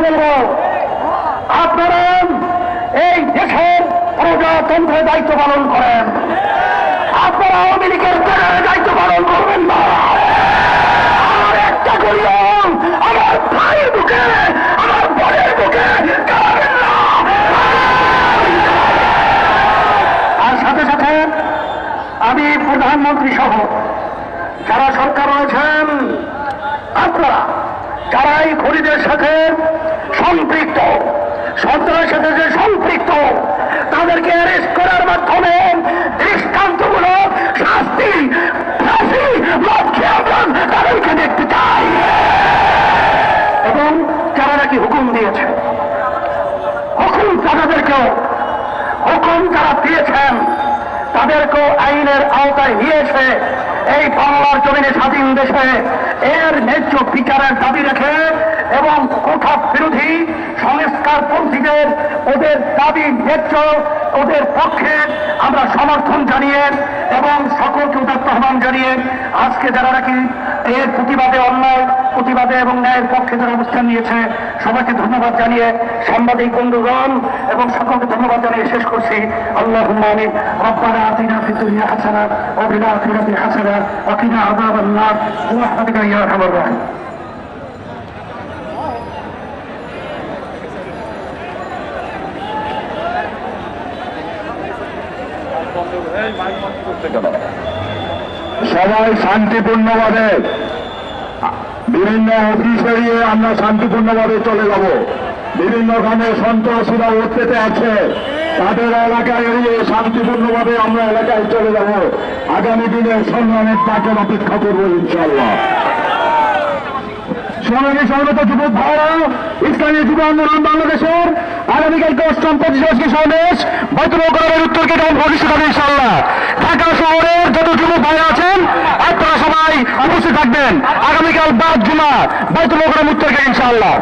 বলবো, আপনারা এই দেশের প্রজাতন্ত্রের দায়িত্ব পালন করেন, আপনারা আওয়ামী লীগের দায়িত্ব পালন করবেন না। আমার একটা করিও আমার ভাইয়ের বুকে, আমার বোনের বুকে কাঁদাবেন না। আর সাথে সাথে আমি প্রধানমন্ত্রী সহ যারা সরকার রয়েছেন, আপনারা যারা এই খুনিদের সাথে সম্পৃক্ত, সন্ত্রাসের সাথে যে সম্পৃক্ত, তাদেরকে অ্যারেস্ট করার মাধ্যমে দৃষ্টান্তমূলক শাস্তি, ফাঁসি, লক্ষ্যে আমরা তাদেরকে দেখতে চাই। এবং যারা নাকি হুকুম দিয়েছে, হুকুম তাদেরকেও, হুকুম যারা দিয়েছেন তাদেরকেও আইনের আওতায় নিয়ে এসে এই বাংলার জমিনে স্বাধীন দেশে এর ন্যায্য বিচারের দাবি রেখে এবং কোঠা বিরোধী সংস্কারপন্থীদের ওদের দাবি ন্যায্য, ওদের পক্ষে আমরা সমর্থন জানিয়ে এবং সকলকে উদাত্ত আহ্বান জানিয়ে আজকে যারা নাকি এর প্রতিবাদে, অন্যায় প্রতিবাদে এবং ন্যায়ের পক্ষে যারা অবস্থান নিয়েছে সবাইকে ধন্যবাদ জানিয়ে, সাংবাদিক বন্ধুগণ এবং সকলকে ধন্যবাদ জানিয়ে শেষ করছি। আল্লাহুম্মা আমিন। রব্বানা আতিনা ফিদ দুনিয়া হাসানা ওয়া ফিল আখিরাতি হাসানা ওয়া কিনা আযাবান নার বিরহমাতিকা ইয়া আরহামার রাহিমিন। সবাই শান্তিপূর্ণভাবে বিভিন্ন অফিস এড়িয়ে আমরা শান্তিপূর্ণভাবে চলে যাব। বিভিন্নখানে সন্ত্রাসীরা উঠতে আছে, তাদের এলাকায় এড়িয়ে শান্তিপূর্ণভাবে আমরা এলাকায় চলে যাব। আগামী দিনে সংগ্রামের ডাকের অপেক্ষা করবো ইনশাআল্লাহ। সংগ্রামী সমবেত যুবক ভাইরা, ইসলামী যুব আন্দোলন বাংলাদেশের আগামীকালকে ৮ম ২৫ বার্ষিকী সমাবেশ বাইতুল মোকাররমের উত্তর গেটে অনুষ্ঠিত হবে ইনশাআল্লাহ। ঢাকা শহরের যত যুবক ভাইরা আছেন আপনারা সবাই উপস্থিত থাকবেন আগামীকাল ৫ জুমা বাইতুল মোকাররম উত্তর গেটে ইনশাআল্লাহ।